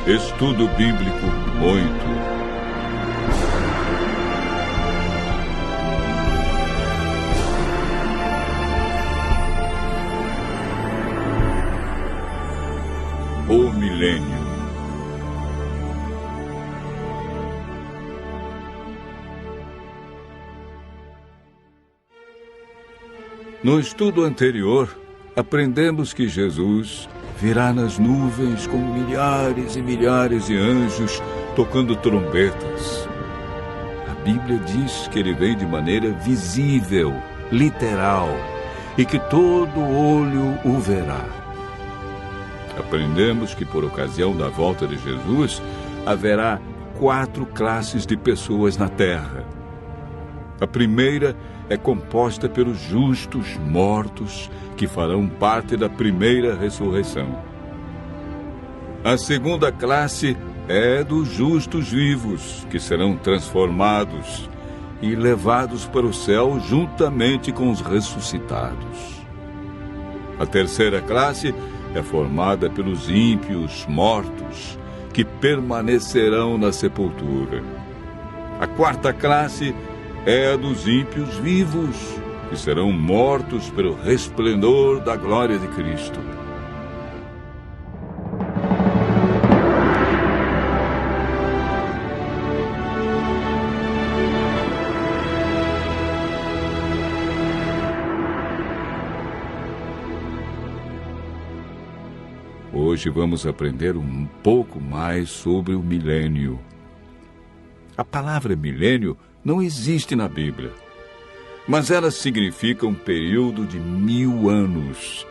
Estudo Bíblico 8. O milênio. No estudo anterior, aprendemos que Jesus virá nas nuvens com milhares e milhares de anjos tocando trombetas. A Bíblia diz que ele vem de maneira visível, literal, e que todo olho o verá. Aprendemos que por ocasião da volta de Jesus, haverá 4 classes de pessoas na terra. A primeira é composta pelos justos mortos, que farão parte da primeira ressurreição. A segunda classe é dos justos vivos, que serão transformados e levados para o céu juntamente com os ressuscitados. A terceira classe é formada pelos ímpios mortos, que permanecerão na sepultura. A quarta classe é a dos ímpios vivos, que serão mortos pelo resplendor da glória de Cristo. Hoje vamos aprender um pouco mais sobre o milênio. A palavra milênio não existe na Bíblia, mas ela significa um período de 1000 anos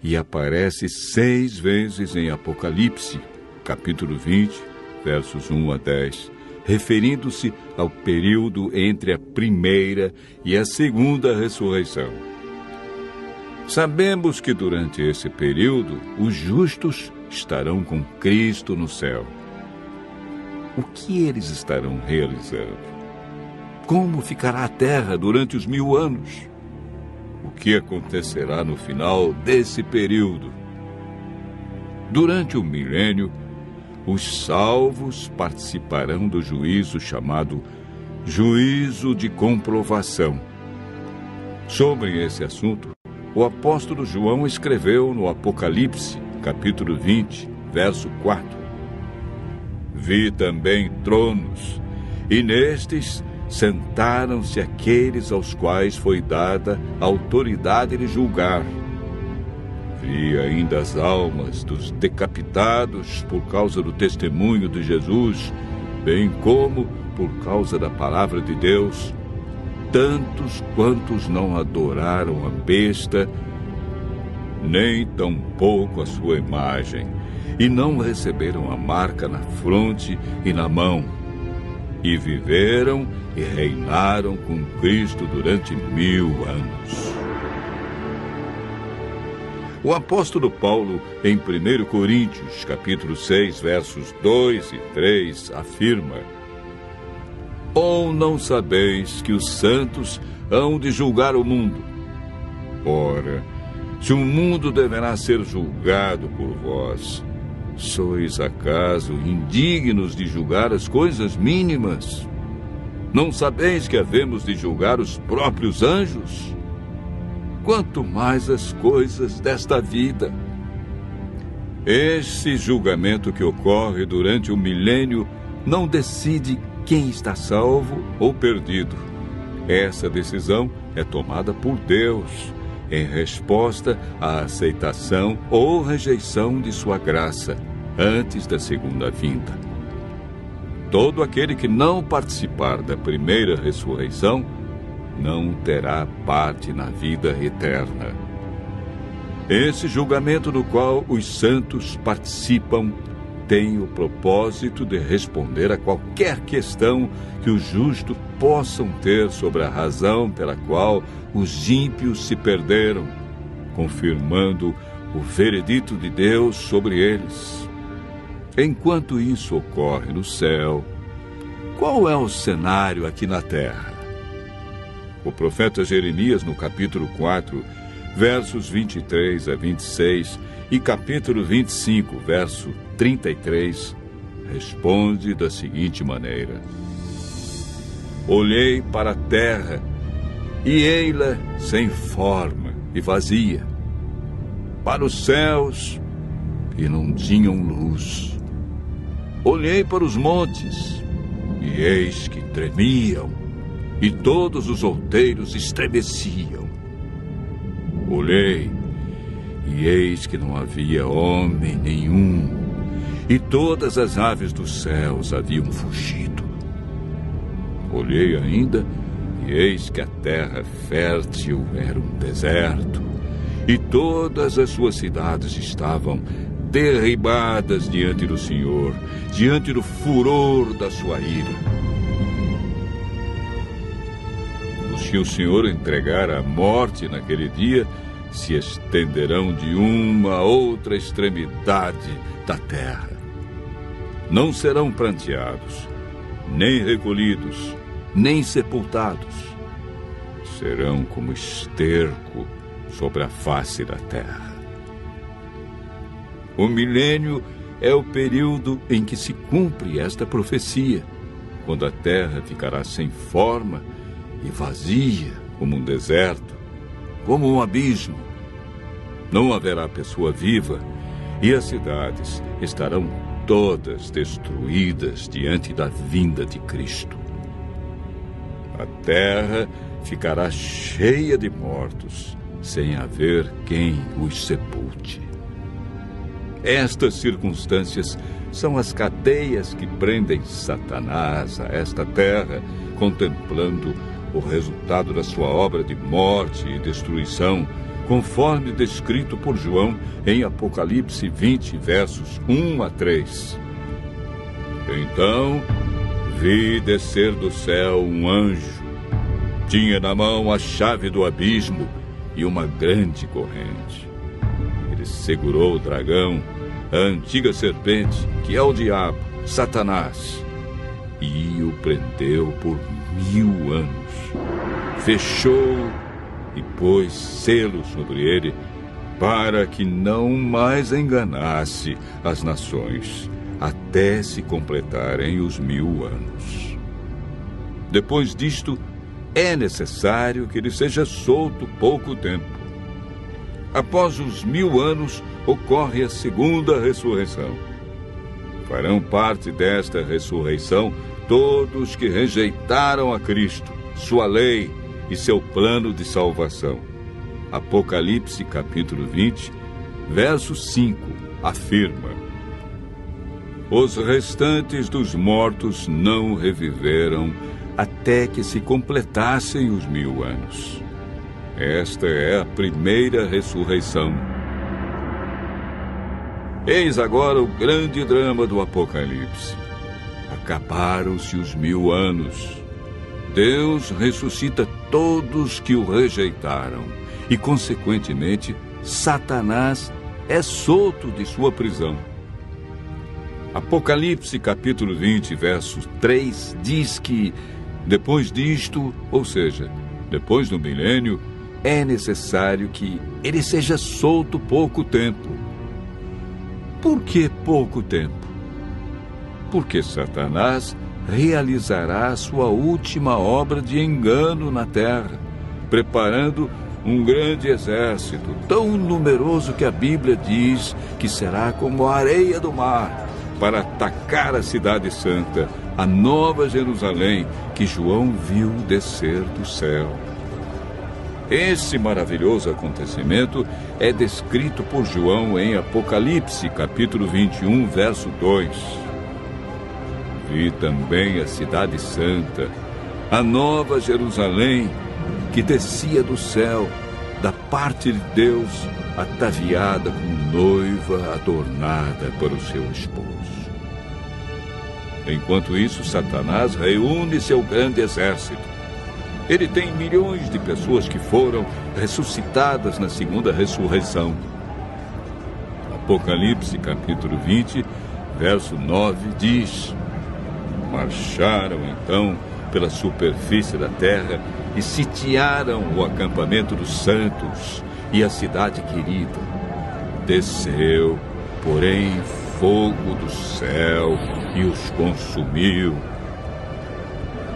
e aparece 6 vezes em Apocalipse, capítulo 20, versos 1 a 10, referindo-se ao período entre a primeira e a segunda ressurreição. Sabemos que durante esse período, os justos estarão com Cristo no céu. O que eles estarão realizando? Como ficará a terra durante os 1000 anos? O que acontecerá no final desse período? Durante o milênio, os salvos participarão do juízo chamado juízo de comprovação. Sobre esse assunto, o apóstolo João escreveu no Apocalipse, capítulo 20, verso 4. Vi também tronos, e nestes sentaram-se aqueles aos quais foi dada a autoridade de julgar. Vi ainda as almas dos decapitados por causa do testemunho de Jesus, bem como por causa da palavra de Deus, tantos quantos não adoraram a besta, nem tampouco a sua imagem, e não receberam a marca na fronte e na mão, e viveram e reinaram com Cristo durante 1000 anos. O apóstolo Paulo, em 1 Coríntios, capítulo 6, versos 2 e 3, afirma: Ou não sabeis que os santos hão de julgar o mundo? Ora, se o mundo deverá ser julgado por vós, sois acaso indignos de julgar as coisas mínimas? Não sabeis que havemos de julgar os próprios anjos? Quanto mais as coisas desta vida. Esse julgamento que ocorre durante o milênio não decide quem está salvo ou perdido. Essa decisão é tomada por Deus, em resposta à aceitação ou rejeição de sua graça, antes da segunda vinda. Todo aquele que não participar da primeira ressurreição não terá parte na vida eterna. Esse julgamento no qual os santos participam tem o propósito de responder a qualquer questão que os justos possam ter sobre a razão pela qual os ímpios se perderam, confirmando o veredito de Deus sobre eles. Enquanto isso ocorre no céu, qual é o cenário aqui na terra? O profeta Jeremias, no capítulo 4, versos 23 a 26, e capítulo 25, verso 33, responde da seguinte maneira: olhei para a terra, e ei-la sem forma e vazia, para os céus, e não tinham luz. Olhei para os montes, e eis que tremiam, e todos os outeiros estremeciam. Olhei, e eis que não havia homem nenhum, e todas as aves dos céus haviam fugido. Olhei ainda, e eis que a terra fértil era um deserto, e todas as suas cidades estavam derribadas diante do Senhor, diante do furor da sua ira. Os que o Senhor entregar à morte naquele dia se estenderão de uma a outra extremidade da terra. Não serão pranteados, nem recolhidos, nem sepultados. Serão como esterco sobre a face da terra. O milênio é o período em que se cumpre esta profecia, quando a terra ficará sem forma e vazia como um deserto, como um abismo. Não haverá pessoa viva e as cidades estarão todas destruídas diante da vinda de Cristo. A terra ficará cheia de mortos, sem haver quem os sepulte. Estas circunstâncias são as cadeias que prendem Satanás a esta terra, contemplando o resultado da sua obra de morte e destruição, conforme descrito por João em Apocalipse 20, versos 1 a 3. Então vi descer do céu um anjo. Tinha na mão a chave do abismo e uma grande corrente. Ele segurou o dragão, a antiga serpente, que é o diabo, Satanás, e o prendeu por 1000 anos. Fechou e pôs selo sobre ele, para que não mais enganasse as nações, até se completarem os 1000 anos. Depois disto, é necessário que ele seja solto pouco tempo. Após os 1000 anos, ocorre a segunda ressurreição. Farão parte desta ressurreição todos que rejeitaram a Cristo, sua lei e seu plano de salvação. Apocalipse capítulo 20, verso 5, afirma: os restantes dos mortos não reviveram até que se completassem os 1000 anos. Esta é a primeira ressurreição. Eis agora o grande drama do Apocalipse. Acabaram-se os 1000 anos. Deus ressuscita todos que o rejeitaram e, consequentemente, Satanás é solto de sua prisão. Apocalipse capítulo 20, verso 3, diz que, depois disto, ou seja, depois do milênio, é necessário que ele seja solto pouco tempo. Por que pouco tempo? Porque Satanás realizará a sua última obra de engano na terra, preparando um grande exército, tão numeroso que a Bíblia diz que será como a areia do mar, para atacar a cidade santa, a Nova Jerusalém, que João viu descer do céu. Esse maravilhoso acontecimento é descrito por João em Apocalipse, capítulo 21, verso 2. Vi também a cidade santa, a Nova Jerusalém, que descia do céu, da parte de Deus, ataviada como noiva adornada para o seu esposo. Enquanto isso, Satanás reúne seu grande exército. Ele tem milhões de pessoas que foram ressuscitadas na segunda ressurreição. Apocalipse, capítulo 20, verso 9, diz: marcharam, então, pela superfície da terra e sitiaram o acampamento dos santos e a cidade querida. Desceu, porém, fogo do céu e os consumiu.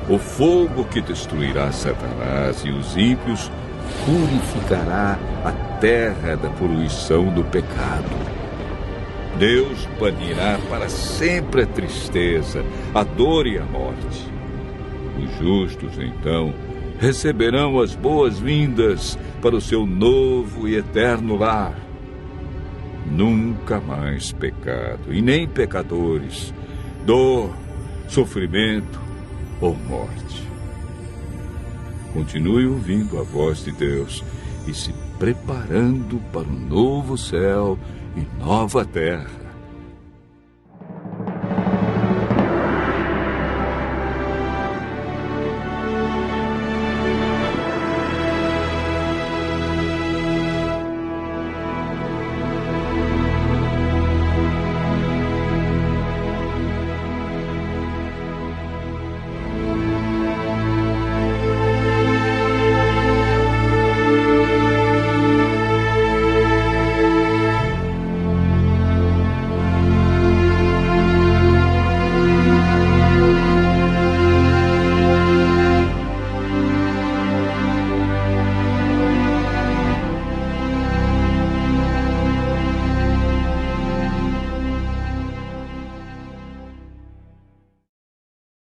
O fogo que destruirá Satanás e os ímpios purificará a terra da poluição do pecado. Deus banirá para sempre a tristeza, a dor e a morte. Os justos, então, receberão as boas-vindas para o seu novo e eterno lar. Nunca mais pecado, e nem pecadores, dor, sofrimento ou morte. Continue ouvindo a voz de Deus e se preparando para um novo céu e nova terra,